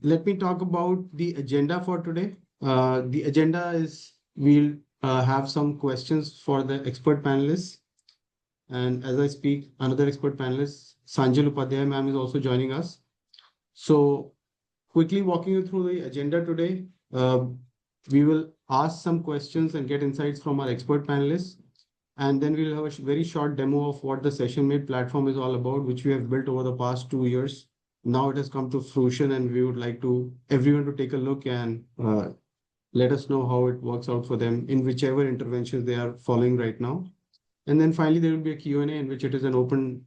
let me talk about the agenda for today. The agenda is we'll have some questions for the expert panelists. And as I speak, another expert panelist, Sanjal Upadhyay ma'am, is also joining us. So quickly walking you through the agenda today, we will ask some questions and get insights from our expert panelists. And then we'll have a very short demo of what the Session-Made platform is all about, which we have built over the past 2 years. Now it has come to fruition, and we would like everyone to take a look and let us know how it works out for them in whichever interventions they are following right now. And then finally, there will be a Q&A in which it is an open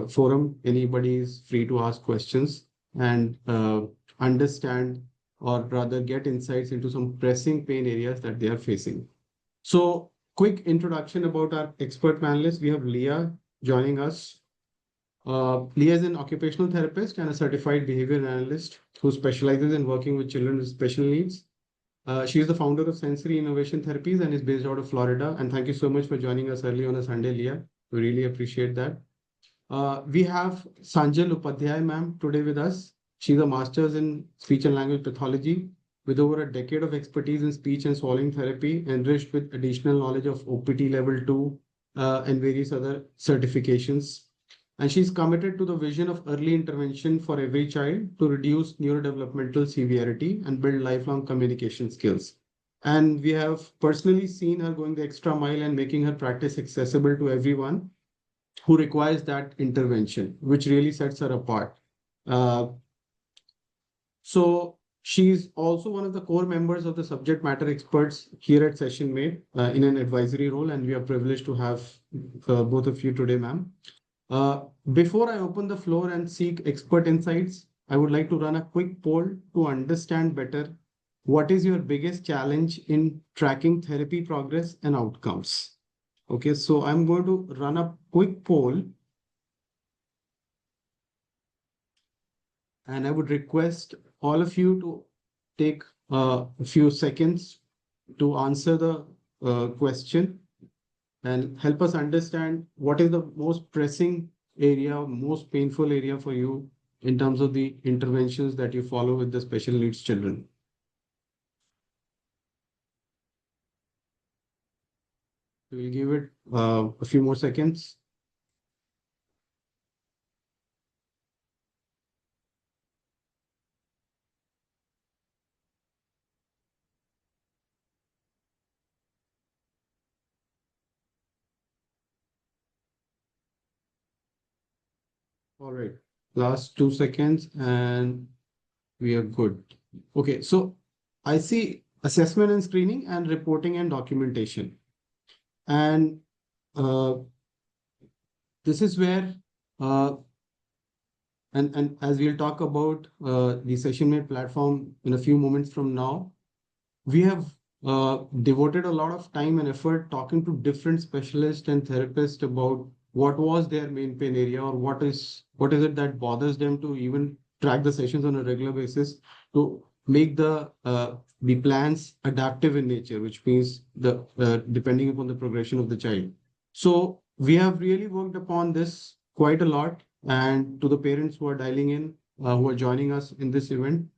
forum. Anybody is free to ask questions and understand, or rather get insights into some pressing pain areas that they are facing. So quick introduction about our expert panelists. We have Leah joining us. Leah is an occupational therapist and a certified behavior analyst who specializes in working with children with special needs. She is the founder of Sensory Innovation Therapies and is based out of Florida. And thank you so much for joining us early on a Sunday, Leah. We really appreciate that. We have Sanjal Upadhyay ma'am today with us. She's a master's in speech and language pathology with over a decade of expertise in speech and swallowing therapy, enriched with additional knowledge of OPT level 2 and various other certifications. And she's committed to the vision of early intervention for every child to reduce neurodevelopmental severity and build lifelong communication skills. And we have personally seen her going the extra mile and making her practice accessible to everyone who requires that intervention, which really sets her apart. So she's also one of the core members of the subject matter experts here at Session-Made in an advisory role, and we are privileged to have both of you today, ma'am. Before I open the floor and seek expert insights, I would like to run a quick poll to understand better what is your biggest challenge in tracking therapy progress and outcomes. Okay, so I'm going to run a quick poll. And I would request all of you to take a few seconds to answer the question and help us understand what is the most pressing area, most painful area for you in terms of the interventions that you follow with the special needs children. We'll give it a few more seconds. All right, last 2 seconds and we are good. Okay, so I see assessment and screening and reporting and documentation. And this is where, and as we'll talk about the Session-Made platform in a few moments from now, we have devoted a lot of time and effort talking to different specialists and therapists about what was their main pain area, or what is it that bothers them to even track the sessions on a regular basis, to make the plans adaptive in nature, which means depending upon the progression of the child. So we have really worked upon this quite a lot, and to the parents who are dialing in, who are joining us in this event,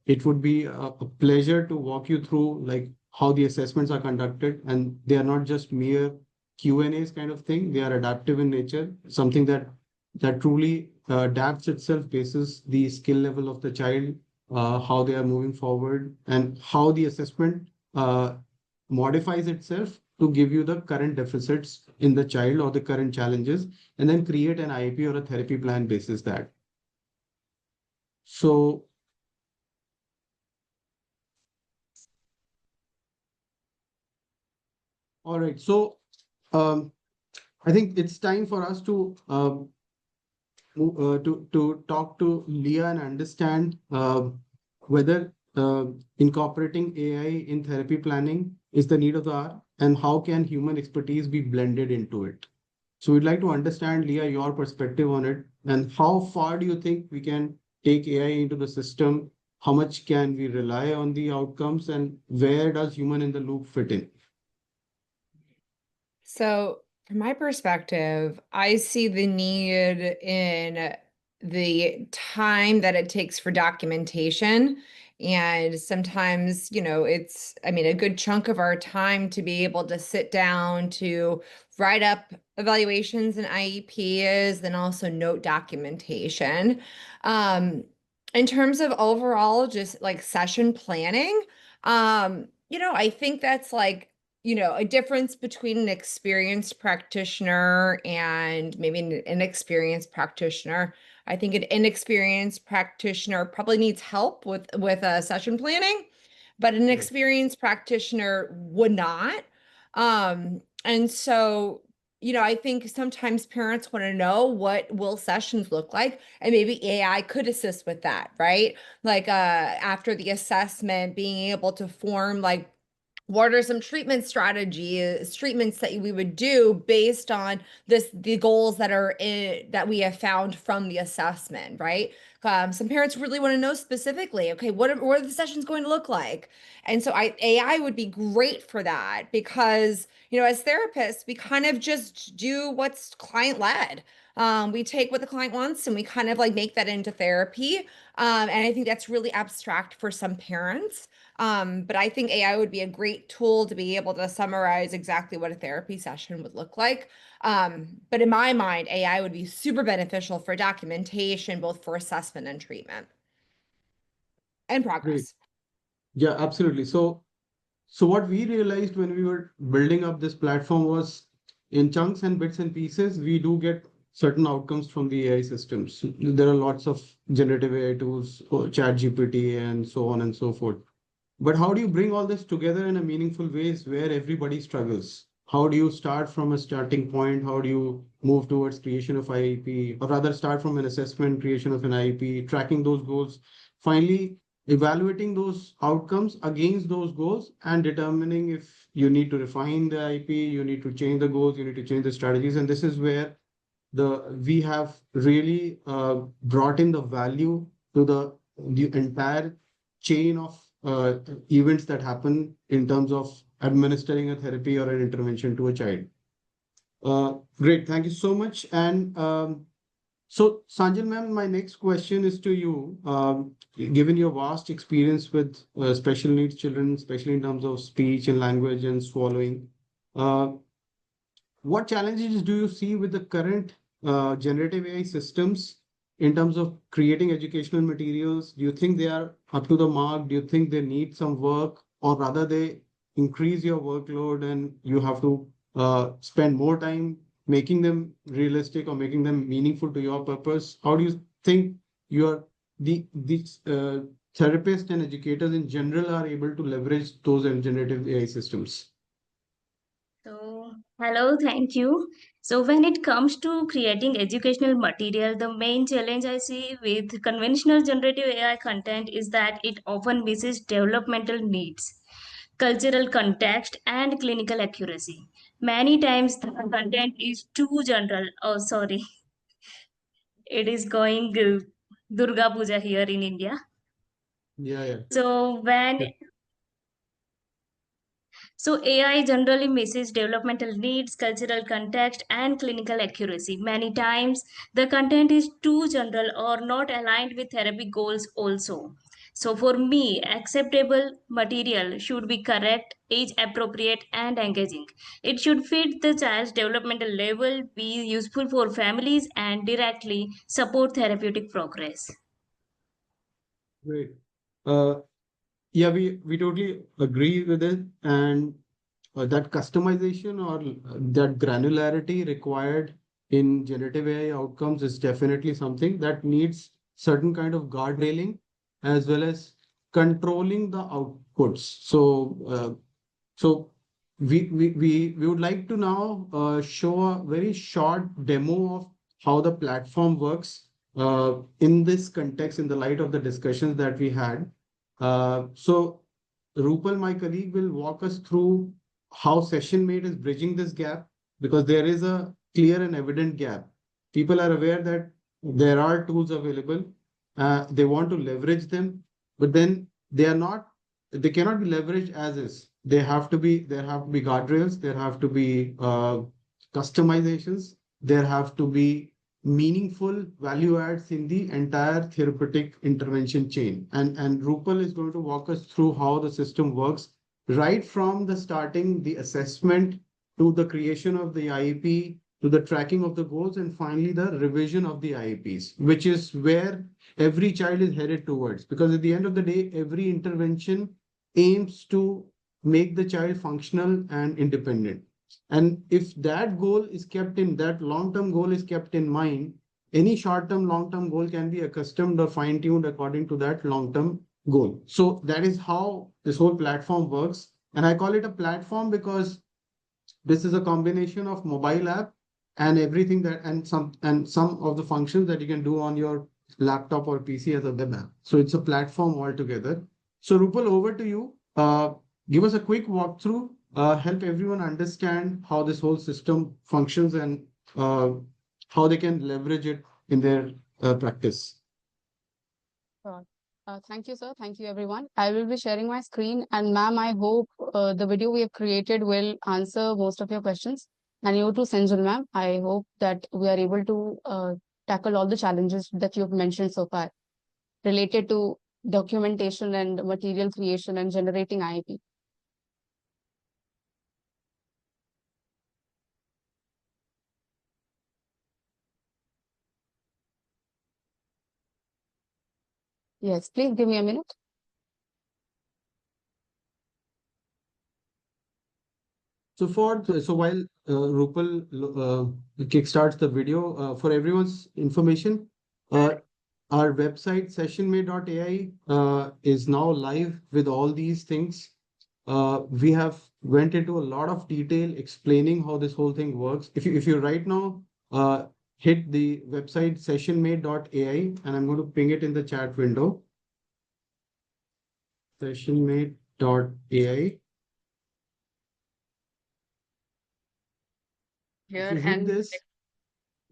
it would be a pleasure to walk you through like how the assessments are conducted, and they are not just mere Q&As kind of thing. They are adaptive in nature, something that truly adapts itself basis the skill level of the child, how they are moving forward, and how the assessment modifies itself to give you the current deficits in the child or the current challenges, and then create an IEP or a therapy plan basis that. So all right, so I think it's time for us to talk to Leah and understand whether incorporating AI in therapy planning is the need of the hour, and how can human expertise be blended into it. So we'd like to understand, Leah, your perspective on it, and how far do you think we can take AI into the system? How much can we rely on the outcomes, and where does human in the loop fit in? So from my perspective, I see the need in the time that it takes for documentation. And sometimes, it's, a good chunk of our time to be able to sit down to write up evaluations and IEPs, then also note documentation. In terms of overall, just like session planning, I think that's like, a difference between an experienced practitioner and maybe an inexperienced practitioner. I think an inexperienced practitioner probably needs help with session planning, but an Right. experienced practitioner would not. And so, I think sometimes parents want to know what will sessions look like, and maybe AI could assist with that, right? Like after the assessment, being able to form like what are some treatment strategies, treatments that we would do based on the goals that we have found from the assessment, right? Some parents really want to know specifically, okay, what are the sessions going to look like? And so AI would be great for that because, as therapists, we kind of just do what's client led. We take what the client wants and we kind of like make that into therapy. And I think that's really abstract for some parents. But I think AI would be a great tool to be able to summarize exactly what a therapy session would look like. But in my mind, AI would be super beneficial for documentation, both for assessment and treatment and Great. progress. Yeah, absolutely. So what we realized when we were building up this platform was in chunks and bits and pieces, we do get certain outcomes from the AI systems. There are lots of generative AI tools, chat GPT, and so on and so forth. But how do you bring all this together in a meaningful ways where everybody struggles? How do you start from a starting point? How do you move towards creation of IEP, or rather start from an assessment, creation of an IEP, tracking those goals, finally evaluating those outcomes against those goals and determining if you need to refine the IEP, you need to change the goals, you need to change the strategies. And this is where we have really brought in the value to the entire chain of events that happen in terms of administering a therapy or an intervention to a child. Great, thank you so much. And so, Sanjal ma'am, my next question is to you. Given your vast experience with special needs children, especially in terms of speech and language and swallowing, uh, what challenges do you see with the current generative AI systems in terms of creating educational materials? Do you think they are up to the mark? Do you think they need some work, or rather they increase your workload and you have to spend more time making them realistic or making them meaningful to your purpose? How do you think these therapists and educators in general are able to leverage those generative AI systems? So, hello, thank you. So, when it comes to creating educational material, the main challenge I see with conventional generative AI content is that it often misses developmental needs, cultural context, and clinical accuracy. Many times, the content is too general. Oh, sorry, it is going Durga Puja here in India. Yeah, yeah. So, when So AI generally misses developmental needs, cultural context, and clinical accuracy. Many times the content is too general or not aligned with therapy goals also. So for me, acceptable material should be correct, age appropriate, and engaging. It should fit the child's developmental level, be useful for families, and directly support therapeutic progress. Great. Uh, Yeah, we totally agree with it. And that customization or that granularity required in generative AI outcomes is definitely something that needs certain kind of guardrailing as well as controlling the outputs. So we would like to now show a very short demo of how the platform works in this context, in the light of the discussions that we had. So Rupal, my colleague, will walk us through how SessionMate is bridging this gap, because there is a clear and evident gap. People are aware that there are tools available. They want to leverage them, but then they cannot be leveraged as is. There have to be guardrails, there have to be customizations, there have to be meaningful value adds in the entire therapeutic intervention chain. And Rupal is going to walk us through how the system works right from the starting, the assessment, to the creation of the IEP, to the tracking of the goals, and finally the revision of the IEPs, which is where every child is headed towards. Because at the end of the day, every intervention aims to make the child functional and independent. And if that goal is kept in, that long-term goal is kept in mind, any short-term, long-term goal can be accustomed or fine-tuned according to that long-term goal. So that is how this whole platform works. And I call it a platform because this is a combination of mobile app and everything that and some of the functions that you can do on your laptop or PC as a web app. So it's a platform altogether. So Rupal, over to you. Give us a quick walkthrough, help everyone understand how this whole system functions and how they can leverage it in their practice. Sure. Thank you, sir. Thank you, everyone. I will be sharing my screen. And ma'am, I hope the video we have created will answer most of your questions. And you too, Senjul ma'am. I hope that we are able to tackle all the challenges that you've mentioned so far related to documentation and material creation and generating IEP. Yes, please give me a minute. So while Rupal kickstarts the video, for everyone's information, our website sessionmate.ai is now live with all these things. We have went into a lot of detail explaining how this whole thing works. If you right now hit the website sessionmate.ai, and I'm going to ping it in the chat window. Sessionmate.ai. If you hit this,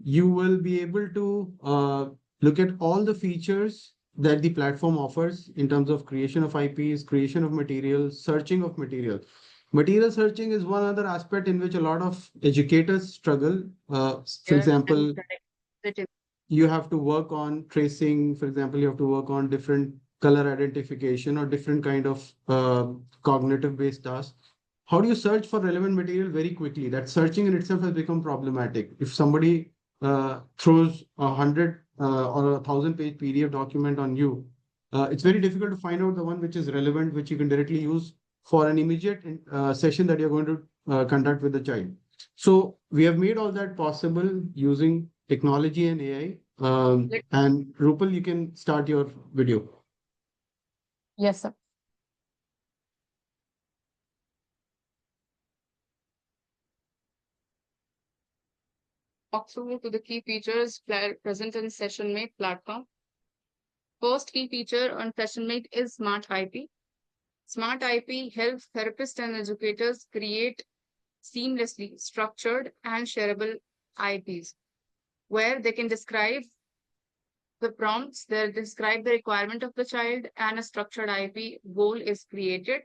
you will be able to look at all the features that the platform offers in terms of creation of IPs, creation of materials, searching of material. Material searching is one other aspect in which a lot of educators struggle. For example, you have to work on tracing. For example, you have to work on different color identification or different kind of cognitive based tasks. How do you search for relevant material very quickly? That searching in itself has become problematic. If somebody throws 100 or 1,000-page PDF document on you, it's very difficult to find out the one which is relevant, which you can directly use for an immediate session that you're going to conduct with the child. So we have made all that possible using technology and AI. And Rupal, you can start your video. Yes, sir. Walk through to the key features present in SessionMate platform. First key feature on SessionMate is Smart IP. Smart IP helps therapists and educators create seamlessly structured and shareable IPs, where they can describe the prompts, they describe the requirement of the child, and a structured IP goal is created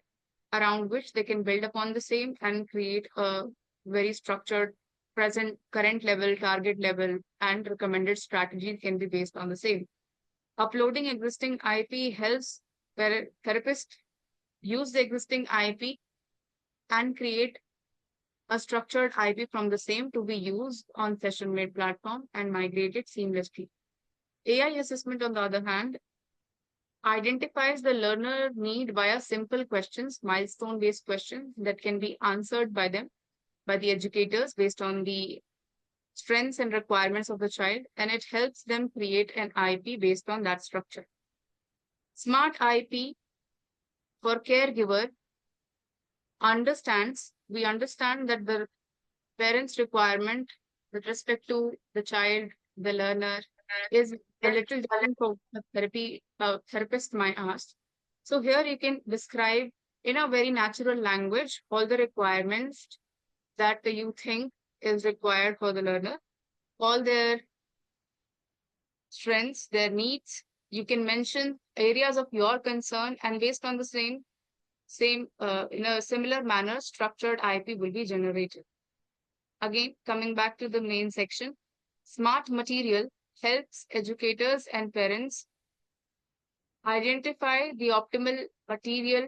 around which they can build upon the same and create a very structured current level, target level, and recommended strategies can be based on the same. Uploading existing IP helps where therapists use the existing IP and create a structured IP from the same to be used on SessionMate platform and migrate it seamlessly. AI assessment, on the other hand, identifies the learner need via simple questions, milestone-based questions that can be answered by them, by the educators based on the strengths and requirements of the child, and it helps them create an IP based on that structure. Smart IP for caregiver we understand that the parent's requirement with respect to the child, the learner, is a little different from the therapist might ask. So here you can describe in a very natural language all the requirements that you think is required for the learner, all their strengths, their needs. You can mention areas of your concern, and based on the same in a similar manner, structured IP will be generated. Again, coming back to the main section, Smart material helps educators and parents identify the optimal material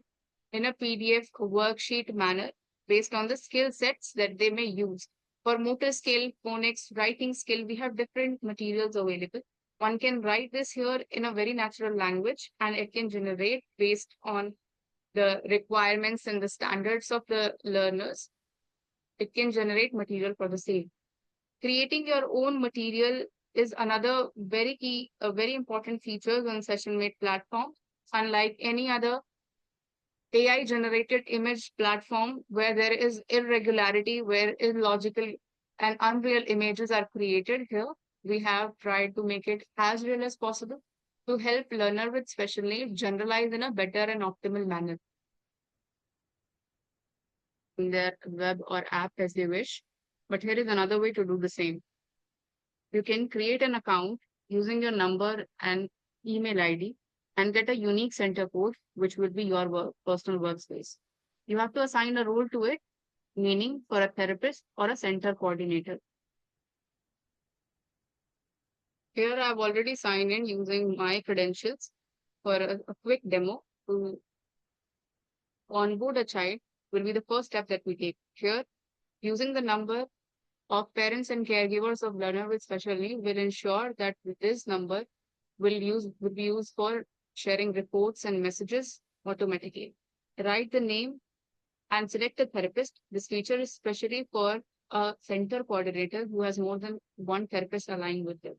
in a PDF worksheet manner based on the skill sets that they may use. For motor skill, phonics, writing skill, we have different materials available. One can write this here in a very natural language and it can generate based on the requirements and the standards of the learners. It can generate material for the same. Creating your own material is another a very important feature on SessionMate platform. Unlike any other AI generated image platform where there is irregularity, where illogical and unreal images are created, here we have tried to make it as real as possible to help learner with special needs generalize in a better and optimal manner in their web or app as they wish. But here is another way to do the same. You can create an account using your number and email ID and get a unique center code, which will be your personal workspace. You have to assign a role to it, meaning for a therapist or a center coordinator. Here I've already signed in using my credentials for a quick demo. To onboard a child will be the first step that we take. Here, using the number of parents and caregivers of learner with special needs will ensure that this number will be used for sharing reports and messages automatically. Write the name and select a therapist. This feature is especially for a center coordinator who has more than one therapist aligned with them.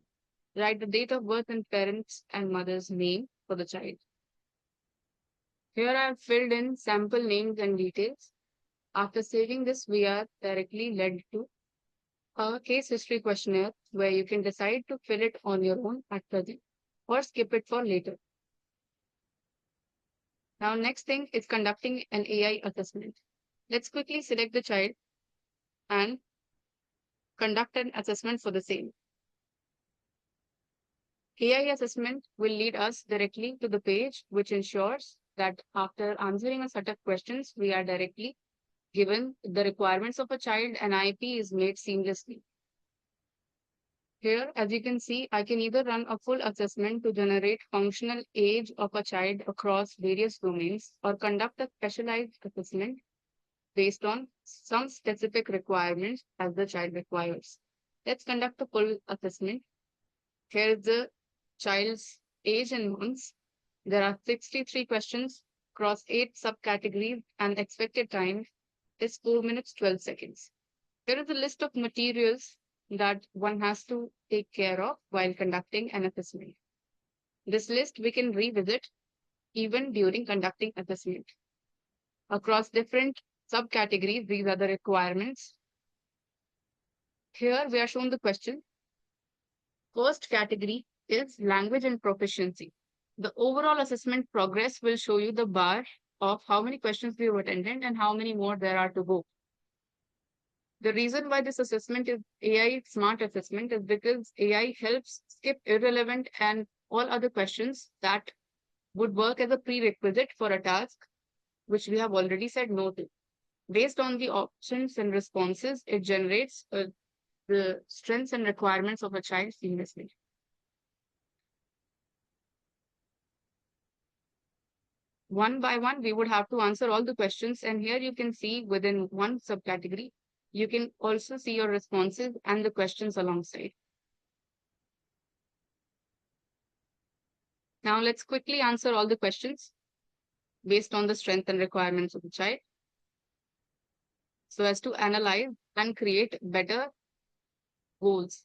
Write the date of birth and parents and mother's name for the child. Here I have filled in sample names and details. After saving this, we are directly led to a case history questionnaire where you can decide to fill it on your own at present or skip it for later. Now, next thing is conducting an AI assessment. Let's quickly select the child and conduct an assessment for the same. AI assessment will lead us directly to the page, which ensures that after answering a set of questions, we are directly given the requirements of a child and IP is made seamlessly. Here, as you can see, I can either run a full assessment to generate functional age of a child across various domains or conduct a specialized assessment based on some specific requirements as the child requires. Let's conduct a full assessment. Here is the child's age and months. There are 63 questions across 8 subcategories and expected time is 4 minutes 12 seconds. Here is a list of materials that one has to take care of while conducting an assessment. This list we can revisit even during conducting assessment. Across different subcategories, these are the requirements. Here we are shown the question. First category is language and proficiency. The overall assessment progress will show you the bar of how many questions we have attended and how many more there are to go. The reason why this assessment is AI smart assessment is because AI helps skip irrelevant and all other questions that would work as a prerequisite for a task, which we have already said no to. Based on the options and responses, it generates the strengths and requirements of a child seamlessly. One by one, we would have to answer all the questions. And here you can see within one subcategory, you can also see your responses and the questions alongside. Now let's quickly answer all the questions based on the strength and requirements of the child, so as to analyze and create better goals.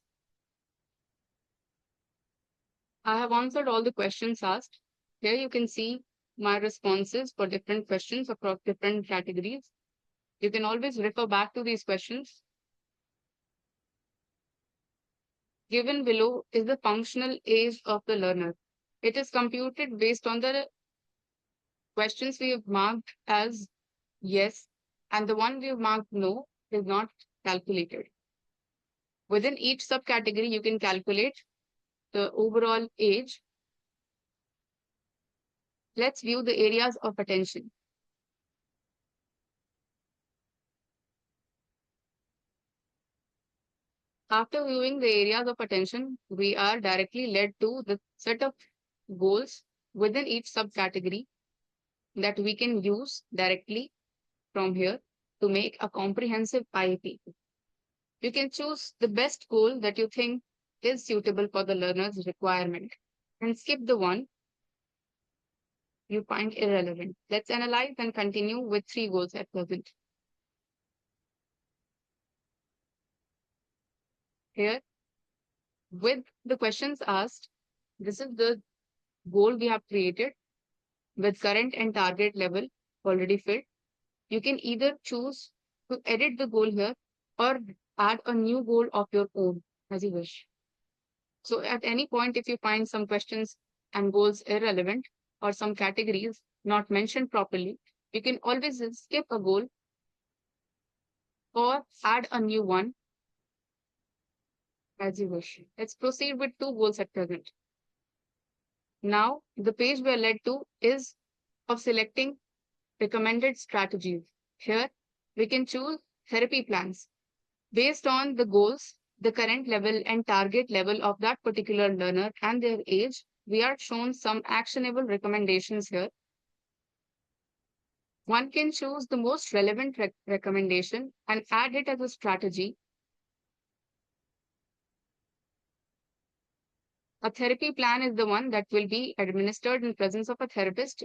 I have answered all the questions asked. Here you can see my responses for different questions across different categories. You can always refer back to these questions. Given below is the functional age of the learner. It is computed based on the questions we have marked as yes, and the one we have marked no is not calculated. Within each subcategory, you can calculate the overall age. Let's view the areas of attention. After viewing the areas of attention, we are directly led to the set of goals within each subcategory that we can use directly from here to make a comprehensive IEP. You can choose the best goal that you think is suitable for the learner's requirement and skip the one you find irrelevant. Let's analyze and continue with 3 goals at present. Here, with the questions asked, this is the goal we have created with current and target level already filled. You can either choose to edit the goal here or add a new goal of your own as you wish. So at any point, if you find some questions and goals irrelevant or some categories not mentioned properly, you can always skip a goal or add a new one as you wish. Let's proceed with 2 goals at present. Now, the page we are led to is of selecting recommended strategies. Here, we can choose therapy plans based on the goals, the current level and target level of that particular learner and their age. We are shown some actionable recommendations here. One can choose the most relevant recommendation and add it as a strategy. A therapy plan is the one that will be administered in presence of a therapist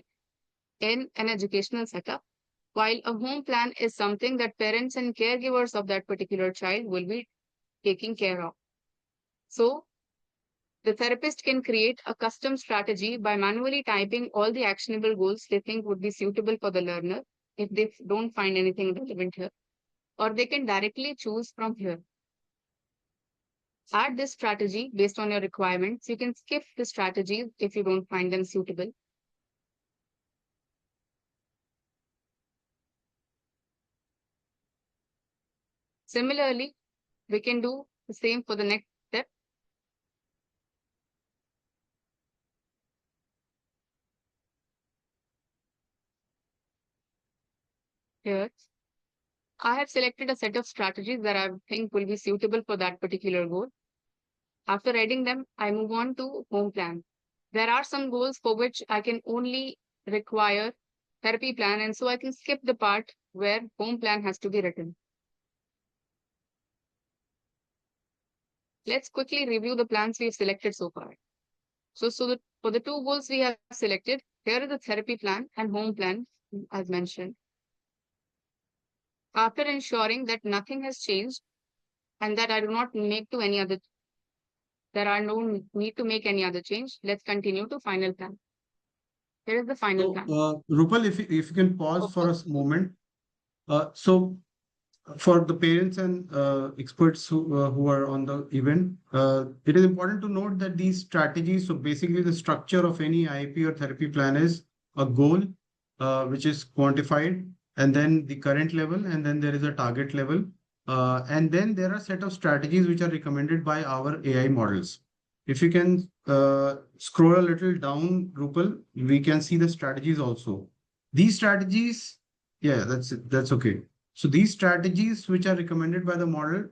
in an educational setup, while a home plan is something that parents and caregivers of that particular child will be taking care of. So, the therapist can create a custom strategy by manually typing all the actionable goals they think would be suitable for the learner if they don't find anything relevant here, or they can directly choose from here. Add this strategy based on your requirements. You can skip the strategies if you don't find them suitable. Similarly, we can do the same for the next step. Here, I have selected a set of strategies that I think will be suitable for that particular goal. After adding them, I move on to home plan. There are some goals for which I can only require therapy plan, and so I can skip the part where home plan has to be written. Let's quickly review the plans we've selected so far. So for the 2 goals we have selected, here is the therapy plan and home plan as mentioned. After ensuring that nothing has changed and that I do not make to any other, there are no need to make any other change, let's continue to final plan. Here is the final plan. Rupal, if you can pause for a moment. So for the parents and experts who are on the event, it is important to note that these strategies, so basically the structure of any IEP or therapy plan is a goal, which is quantified, and then the current level, and then there is a target level. And then there are a set of strategies which are recommended by our AI models. If you can scroll a little down, Rupal, we can see the strategies also. These strategies, yeah, that's okay. So these strategies which are recommended by the model,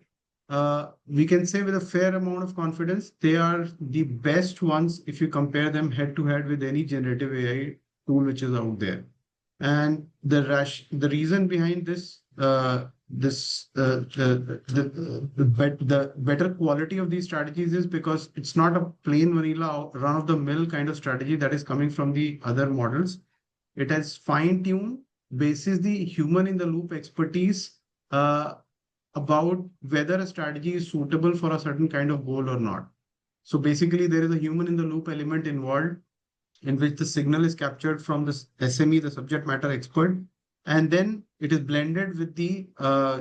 we can say with a fair amount of confidence, they are the best ones if you compare them head to head with any generative AI tool which is out there. And the reason behind this, the better quality of these strategies is because it's not a plain vanilla run-of-the-mill kind of strategy that is coming from the other models. It has fine-tuned basis the human in the loop expertise about whether a strategy is suitable for a certain kind of goal or not. So basically, there is a human in the loop element involved in which the signal is captured from the SME, the subject matter expert, and then it is blended with the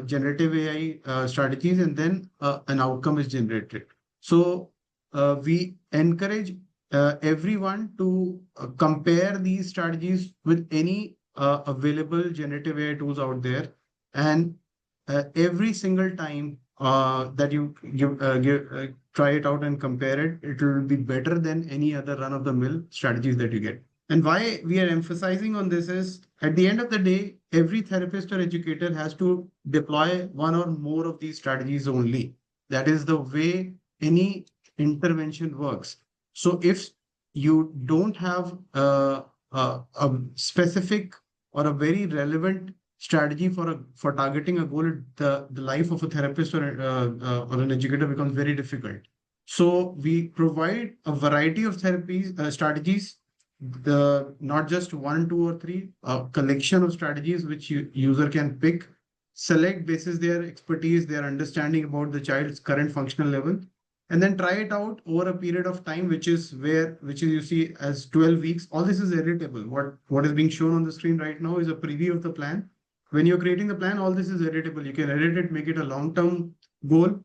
generative AI strategies, and then an outcome is generated. So we encourage everyone to compare these strategies with any available generative AI tools out there, and every single time that you try it out and compare it, it will be better than any other run-of-the-mill strategies that you get. And why we are emphasizing on this is, at the end of the day, every therapist or educator has to deploy one or more of these strategies only. That is the way any intervention works. So if you don't have a specific or a very relevant strategy for targeting a goal, the life of a therapist or an educator becomes very difficult. So we provide a variety of therapies strategies, not just one, two, or three, a collection of strategies which user can pick, select basis their expertise, their understanding about the child's current functional level, and then try it out over a period of time, which is you see as 12 weeks. All this is editable. What is being shown on the screen right now is a preview of the plan. When you're creating the plan, all this is editable. You can edit it, make it a long-term goal,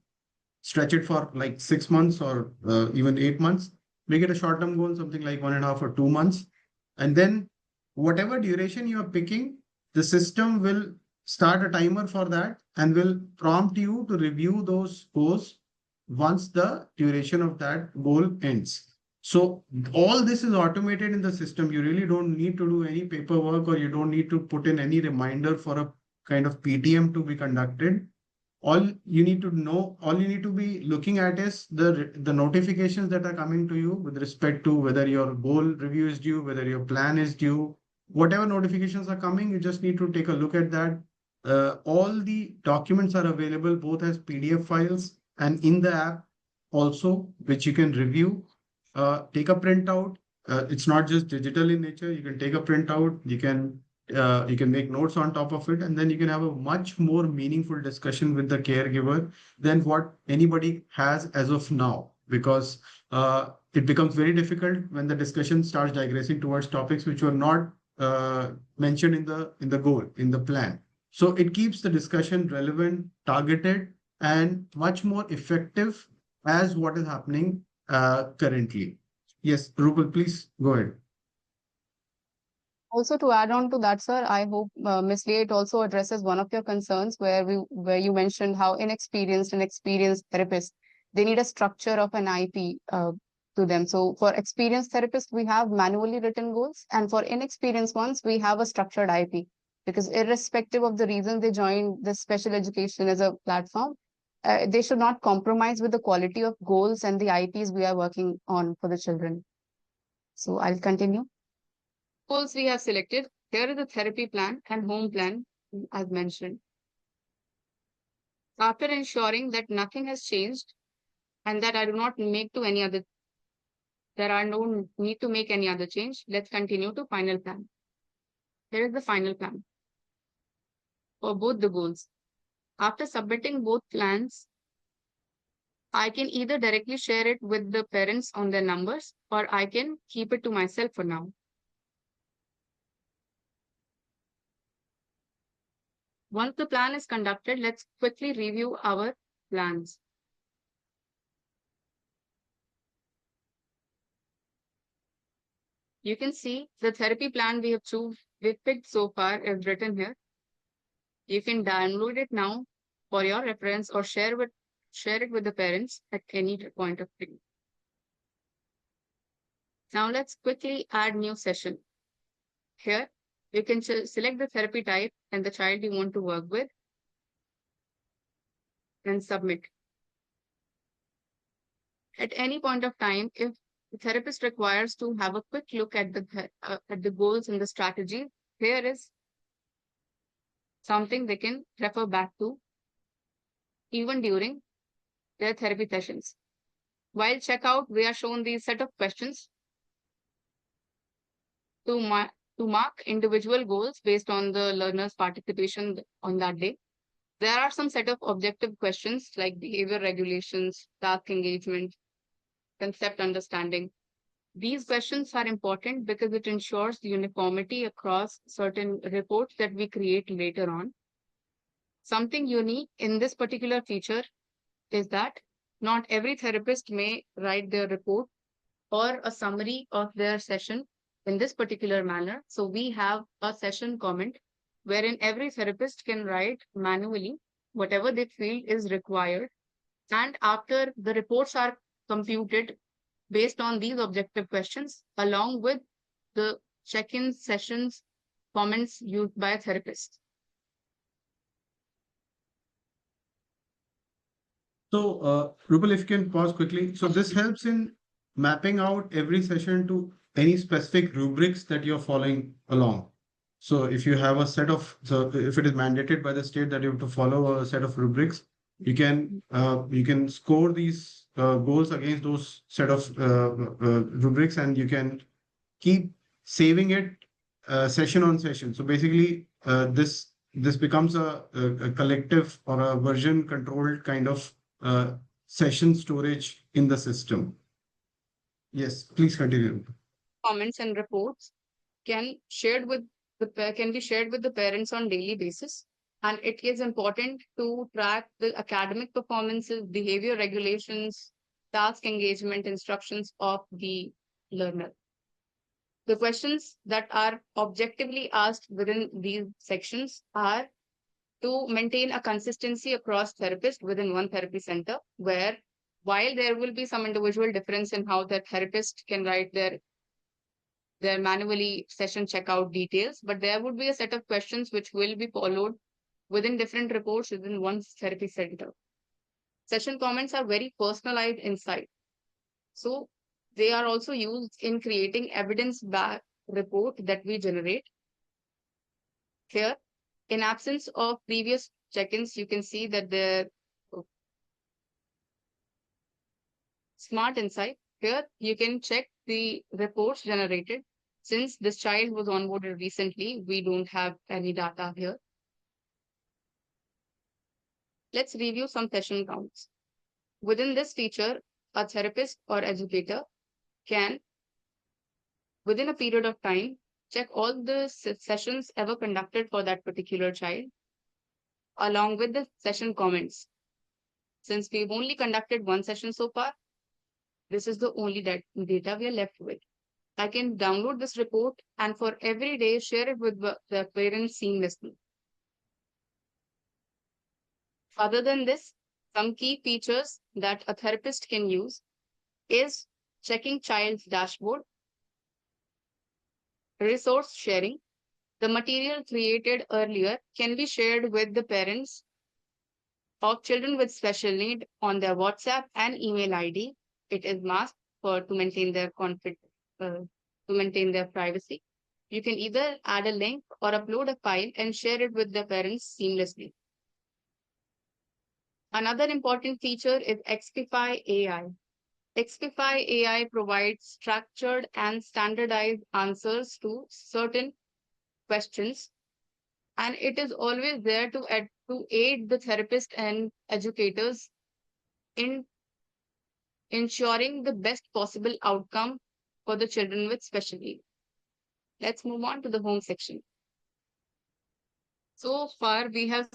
stretch it for like 6 months or even 8 months, make it a short-term goal, something like 1.5 or 2 months. And then whatever duration you are picking, the system will start a timer for that and will prompt you to review those goals once the duration of that goal ends. So all this is automated in the system. You really don't need to do any paperwork, or you don't need to put in any reminder for a kind of PTM to be conducted. All you need to be looking at is the notifications that are coming to you with respect to whether your goal review is due, whether your plan is due. Whatever notifications are coming, you just need to take a look at that. All the documents are available both as PDF files and in the app also, which you can review. Take a printout. It's not just digital in nature. You can take a printout. You can make notes on top of it, and then you can have a much more meaningful discussion with the caregiver than what anybody has as of now, because it becomes very difficult when the discussion starts digressing towards topics which were not mentioned in the goal, in the plan. So it keeps the discussion relevant, targeted, and much more effective as what is happening currently. Yes, Rupal, please go ahead. Also, to add on to that, sir, I hope Ms. Lee, it also addresses one of your concerns where you mentioned how inexperienced and experienced therapists, they need a structure of an IP to them. So for experienced therapists, we have manually written goals, and for inexperienced ones, we have a structured IP. Because irrespective of the reason they join the special education as a platform, they should not compromise with the quality of goals and the IPs we are working on for the children. So I'll continue. Goals we have selected. Here is the therapy plan and home plan, as mentioned. After ensuring that nothing has changed and that I do not make to any other, there are no need to make any other change, let's continue to final plan. Here is the final plan for both the goals. After submitting both plans, I can either directly share it with the parents on their numbers, or I can keep it to myself for now. Once the plan is conducted, let's quickly review our plans. You can see the therapy plan we've picked so far is written here. You can download it now for your reference or share it with the parents at any point of time. Now let's quickly add new session. Here, you can select the therapy type and the child you want to work with and submit. At any point of time, if the therapist requires to have a quick look at the goals and the strategy, here is something they can refer back to even during their therapy sessions. While checkout, we are shown these set of questions to mark individual goals based on the learner's participation on that day. There are some set of objective questions like behavior regulations, task engagement, concept understanding. These questions are important because it ensures uniformity across certain reports that we create later on. Something unique in this particular feature is that not every therapist may write their report or a summary of their session in this particular manner. So we have a session comment wherein every therapist can write manually whatever they feel is required. And after the reports are computed based on these objective questions, along with the check-in sessions comments used by a therapist. So, Rupal, if you can pause quickly. So this helps in mapping out every session to any specific rubrics that you're following along. So if you have a set of, so if it is mandated by the state that you have to follow a set of rubrics, you can score these goals against those set of rubrics, and you can keep saving it session on session. So basically, this becomes a collective or a version controlled kind of session storage in the system. Yes, please continue. Comments and reports can be shared with the parents on daily basis, and it is important to track the academic performances, behavior regulations, task engagement instructions of the learner. The questions that are objectively asked within these sections are to maintain a consistency across therapists within one therapy center, where while there will be some individual difference in how the therapist can write their manually session checkout details, but there would be a set of questions which will be followed within different reports within one therapy center. Session comments are very personalized insight. So they are also used in creating evidence-backed report that we generate. Here, in absence of previous check-ins, you can see that the Smart Insight. Here, you can check the reports generated. Since this child was onboarded recently, we don't have any data here. Let's review some session counts. Within this feature, a therapist or educator can, within a period of time, check all the sessions ever conducted for that particular child, along with the session comments. Since we've only conducted one session so far, this is the only data we are left with. I can download this report and for every day share it with the parents seamlessly. Other than this, some key features that a therapist can use is checking child's dashboard, resource sharing. The material created earlier can be shared with the parents of children with special need on their WhatsApp and email ID. It is masked to maintain their to maintain their privacy. You can either add a link or upload a file and share it with the parents seamlessly. Another important feature is Expefy.ai. Expefy.ai provides structured and standardized answers to certain questions, and it is always there to aid the therapist and educators in ensuring the best possible outcome for the children with special needs. Let's move on to the home section. So far, we have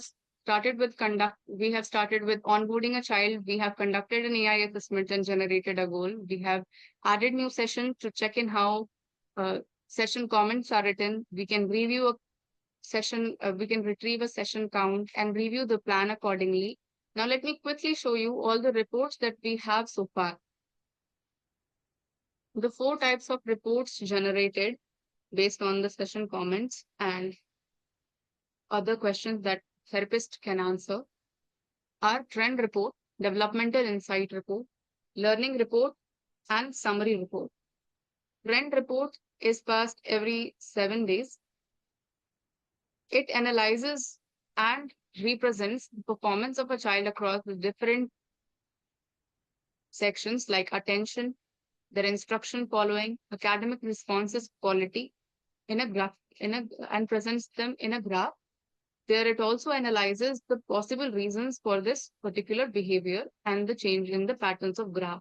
started with onboarding a child. We have conducted an AI assessment and generated a goal. We have added new sessions to check in how session comments are written. We can review a session, we can retrieve a session count and review the plan accordingly. Now let me quickly show you all the reports that we have so far. The 4 types of reports generated based on the session comments and other questions that therapist can answer are trend report, developmental insight report, learning report, and summary report. Trend report is passed every 7 days. It analyzes and represents the performance of a child across the different sections like attention, their instruction following, academic responses quality in a graph, and presents them in a graph. There it also analyzes the possible reasons for this particular behavior and the change in the patterns of graph.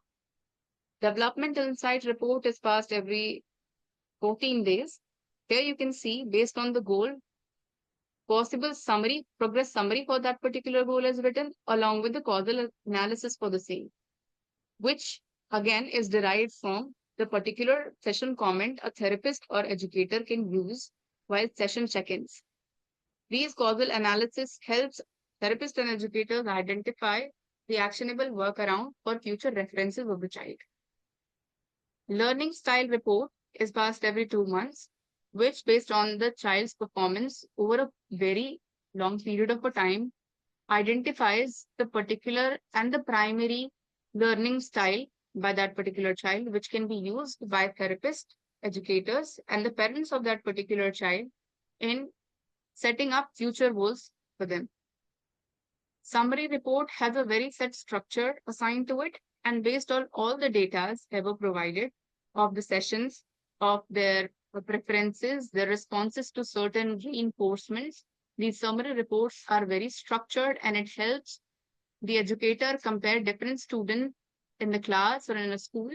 Developmental insight report is passed every 14 days. Here you can see based on the goal, possible summary, progress summary for that particular goal is written along with the causal analysis for the same, which again is derived from the particular session comment a therapist or educator can use while session check-ins. These causal analysis helps therapists and educators identify the actionable workaround for future references of the child. Learning style report is passed every 2 months, which based on the child's performance over a very long period of time identifies the particular and the primary learning style by that particular child, which can be used by therapists, educators, and the parents of that particular child in setting up future goals for them. Summary report has a very set structure assigned to it, and based on all the data ever provided of the sessions, of their preferences, their responses to certain reinforcements, these summary reports are very structured, and it helps the educator compare different students in the class or in a school.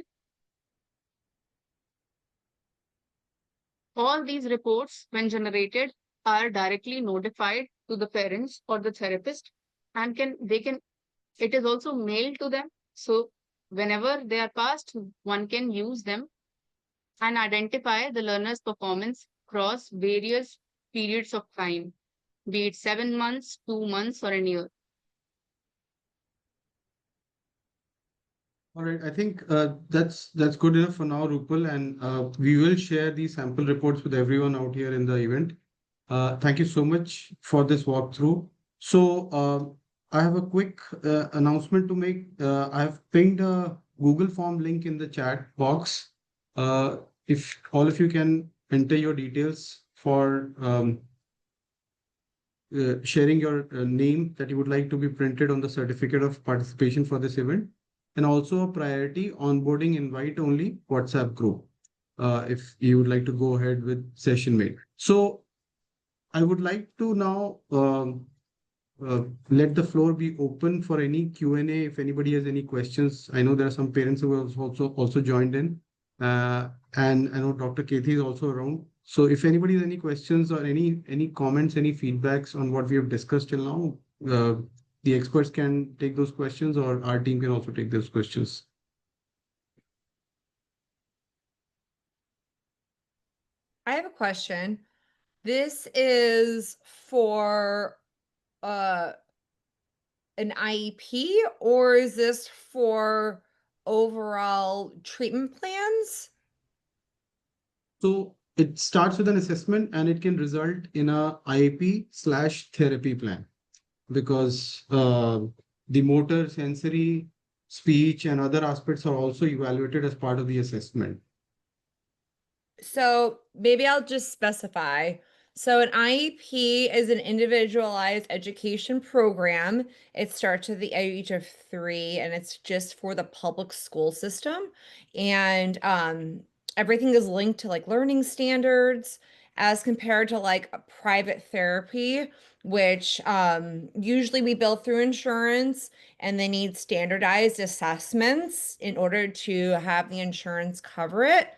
All these reports, when generated, are directly notified to the parents or the therapist, and it is also mailed to them. So whenever they are passed, one can use them and identify the learner's performance across various periods of time, be it 7 months, 2 months, or a year. All right, I think that's good enough for now, Rupal, and we will share these sample reports with everyone out here in the event. Thank you so much for this walkthrough. So I have a quick announcement to make. I have pinged a Google form link in the chat box. If all of you can enter your details for sharing your name that you would like to be printed on the certificate of participation for this event, and also a priority onboarding invite only WhatsApp group if you would like to go ahead with session mate. So I would like to now let the floor be open for any Q&A if anybody has any questions. I know there are some parents who have also joined in, and I know Dr. Kethi is also around. So if anybody has any questions or any comments, any feedbacks on what we have discussed till now, the experts can take those questions, or our team can also take those questions. I have a question. This is for an IEP, or is this for overall treatment plans? So it starts with an assessment and it can result in a IEP/therapy plan, because the motor, sensory, speech, and other aspects are also evaluated as part of the assessment. So maybe I'll just specify. So an IEP is an individualized education program. It starts at the age of 3, and it's just for the public school system. And everything is linked to like learning standards as compared to like a private therapy, which usually we bill through insurance, and they need standardized assessments in order to have the insurance cover it.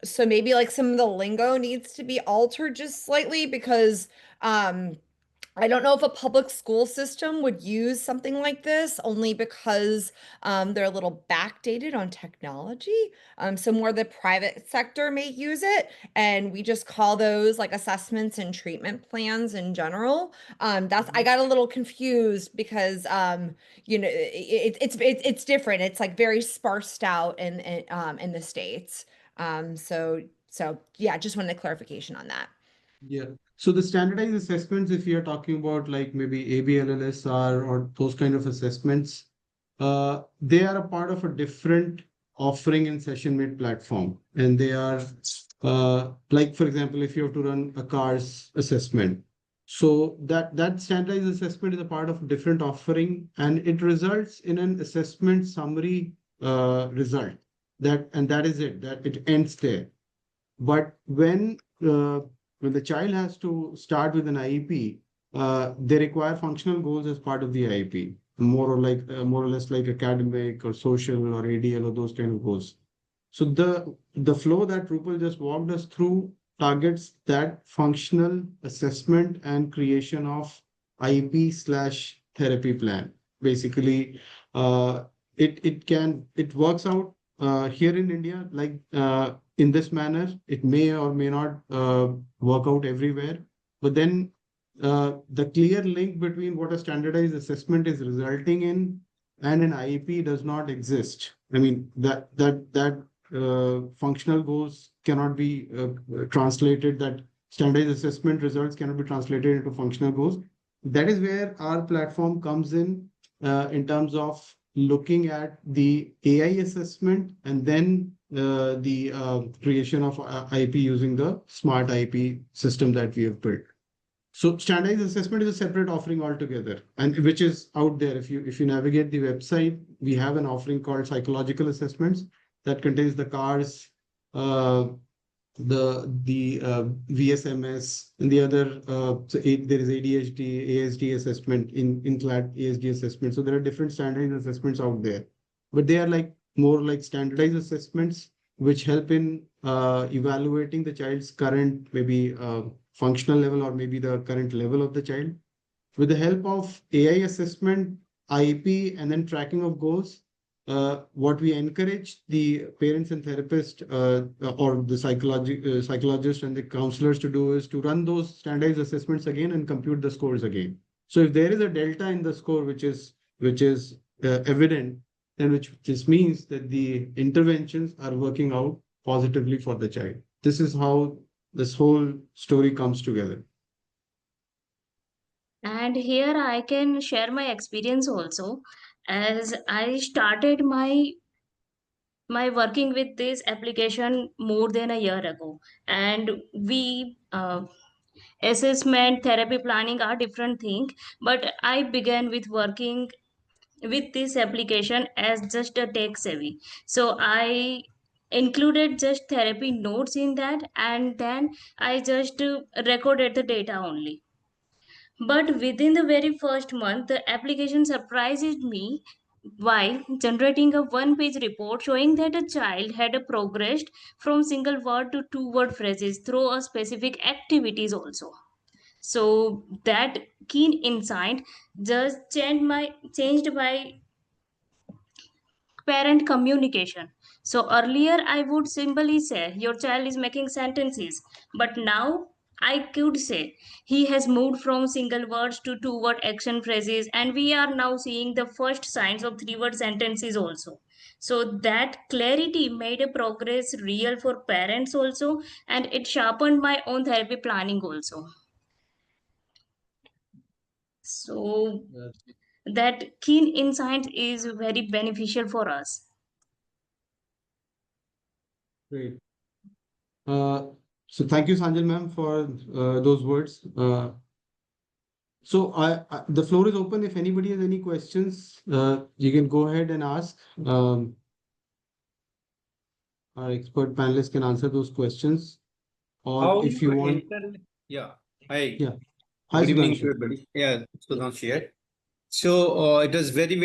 So maybe like some of the lingo needs to be altered just slightly, because I don't know if a public school system would use something like this, only because they're a little backdated on technology. So more the private sector may use it, and we just call those like assessments and treatment plans in general. I got a little confused because it's different. It's like very sparsed out in the States. So yeah, just wanted a clarification on that. Yeah. So the standardized assessments, if you're talking about like maybe ABLLSR or those kind of assessments, they are a part of a different offering in SessionMate platform. And they are like, for example, if you have to run a CARS assessment. So that standardized assessment is a part of a different offering, and it results in an assessment summary result. That is it, that it ends there. But when the child has to start with an IEP, they require functional goals as part of the IEP, more or less like academic or social or ADL or those kind of goals. So the flow that Rupal just walked us through targets that functional assessment and creation of IEP/therapy plan. Basically, it works out here in India like in this manner. It may or may not work out everywhere, but then the clear link between what a standardized assessment is resulting in and an IEP does not exist. I mean, that functional goals cannot be translated, that standardized assessment results cannot be translated into functional goals. that is where our platform comes in terms of looking at the AI assessment and then the creation of IP using the smart IP system that we have built. So standardized assessment is a separate offering altogether, and which is out there. If you navigate the website, we have an offering called psychological assessments that contains the CARS, the VSMS, and the other. There is ADHD, ASD assessment in CLAD ASD assessment. So there are different standardized assessments out there, but they are like more like standardized assessments which help in evaluating the child's current maybe functional level or maybe the current level of the child. With the help of AI assessment, IP, and then tracking of goals, what we encourage the parents and therapists or the psychologists and the counselors to do is to run those standardized assessments again and compute the scores again. So if there is a delta in the score which is evident, then which just means that the interventions are working out positively for the child. This is how this whole story comes together. And here I can share my experience also, as I started my working with this application more than a year ago, and we assessment therapy planning are different thing, but I began with working with this application as just a tech savvy. So I included just therapy notes in that, and then I just recorded the data only. But within the very first month, the application surprises me by generating a one-page report showing that a child had progressed from single word to two-word phrases through a specific activities also. So that keen insight just changed my parent communication. So earlier I would simply say your child is making sentences, but now I could say he has moved from single words to two word action phrases, and we are now seeing the first signs of three word sentences also. So that clarity made a progress real for parents also, and it sharpened my own therapy planning also. So that keen insight is very beneficial for us. Great. So thank you, Sanjal ma'am, for those words. So the floor is open. If anybody has any questions, you can go ahead and ask. Our expert panelists can answer those questions. Or How if you want, yeah. Hi. Yeah. Hi, Good evening Sudhanshu. to everybody. Yeah, Sudhanshu here. So it was very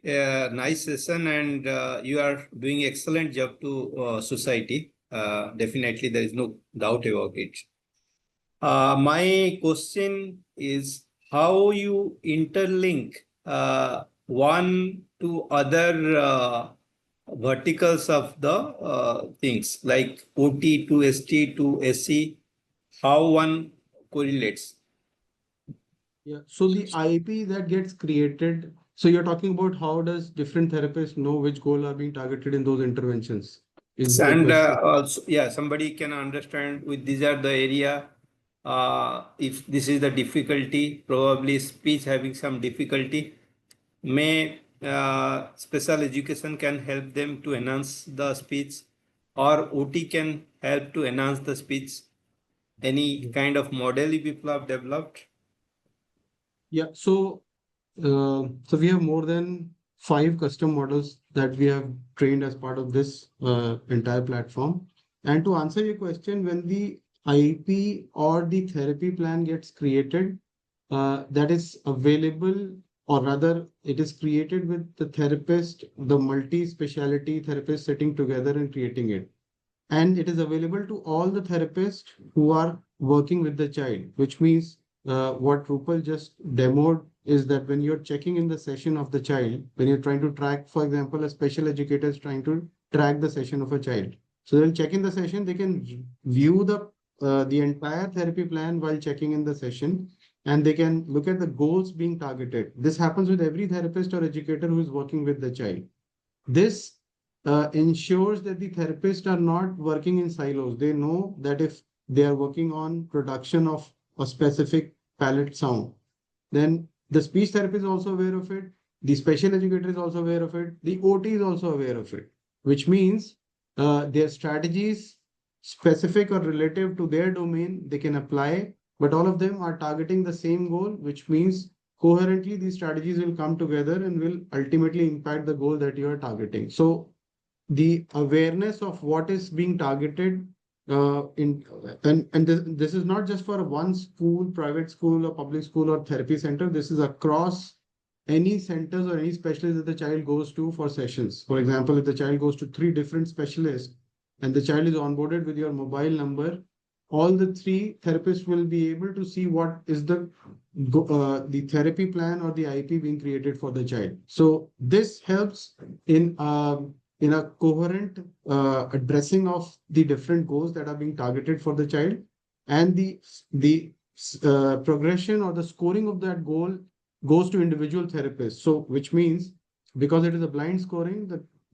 nice session, and you are doing excellent job to society. Definitely, there is no doubt about it. My question is how you interlink one to other verticals of the things like OT to ST to SC, how one correlates. Yeah. So the IP that gets created. So you're talking about how does different therapists know which goal are being targeted in those interventions? Is the And question. also, yeah, somebody can understand with these are the area. If this is the difficulty, probably speech having some difficulty, may special education can help them to enhance the speech, or OT can help to enhance the speech. Any kind of model people have developed? Yeah. So we have more than 5 custom models that we have trained as part of this entire platform. And to answer your question, when the IP or the therapy plan gets created, that is available, or rather, it is created with the therapist, the multi-speciality therapist sitting together and creating it. And it is available to all the therapists who are working with the child, which means what Rupal just demoed is that when you're checking in the session of the child, when you're trying to track, for example, a special educator is trying to track the session of a child. So they'll check in the session, they can view the entire therapy plan while checking in the session, and they can look at the goals being targeted. This happens with every therapist or educator who is working with the child. This ensures that the therapists are not working in silos. They know that if they are working on production of a specific palate sound, then the speech therapist is also aware of it. The special educator is also aware of it. The OT is also aware of it, which means their strategies specific or relative to their domain, they can apply, but all of them are targeting the same goal, which means coherently these strategies will come together and will ultimately impact the goal that you are targeting. So the awareness of what is being targeted this is not just for one school, private school or public school or therapy center. This is across any centers or any specialist that the child goes to for sessions. For example, if the child goes to 3 different specialists and the child is onboarded with your mobile number, all the 3 therapists will be able to see what is the therapy plan or the IP being created for the child. So this helps in a coherent addressing of the different goals that are being targeted for the child, and the progression or the scoring of that goal goes to individual therapists. So which means because it is a blind scoring,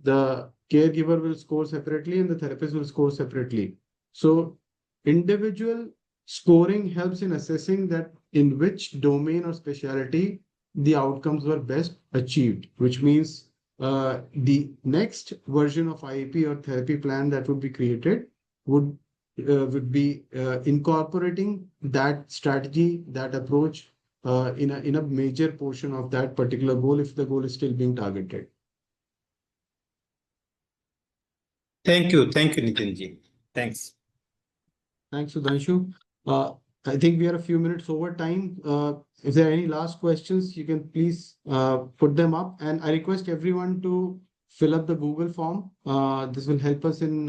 the caregiver will score separately and the therapist will score separately. So individual scoring helps in assessing that in which domain or specialty the outcomes were best achieved, which means the next version of IEP or therapy plan that would be created would be incorporating that strategy, that approach in a major portion of that particular goal if the goal is still being targeted. Thank you, Nitinji. Thanks. Thanks, Sudhanshu. I think we are a few minutes over time. If there are any last questions, you can please put them up. And I request everyone to fill up the Google form. This will help us in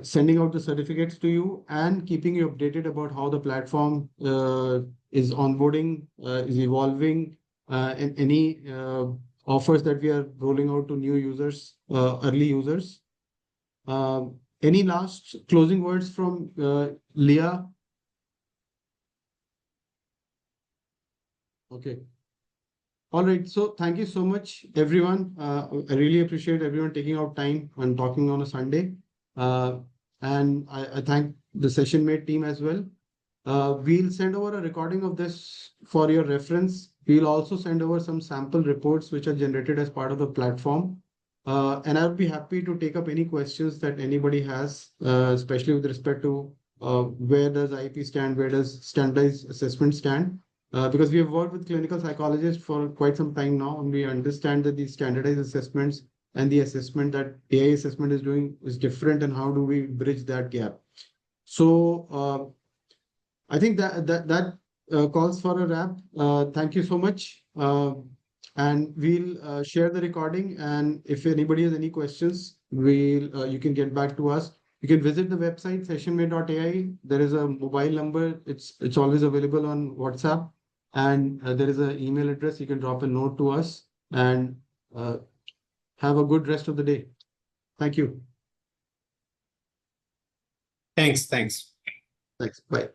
sending out the certificates to you and keeping you updated about how the platform is onboarding, is evolving, and any offers that we are rolling out to new users, early users. Any last closing words from Leah? Okay. All right. So thank you so much, everyone. I really appreciate everyone taking out time and talking on a Sunday. And I thank the session mate team as well. We'll send over a recording of this for your reference. We'll also send over some sample reports which are generated as part of the platform. And I'll be happy to take up any questions that anybody has, especially with respect to where does IP stand, where does standardized assessment stand? Because we have worked with clinical psychologists for quite some time now, and we understand that these standardized assessments and the assessment that AI assessment is doing is different, and how do we bridge that gap? So I think that calls for a wrap. Thank you so much. And we'll share the recording. And if anybody has any questions, you can get back to us. You can visit the website sessionmate.ai. There is a mobile number. It's always available on WhatsApp. And there is an email address. You can drop a note to us and have a good rest of the day. Thank you. Thanks. Thanks. Bye.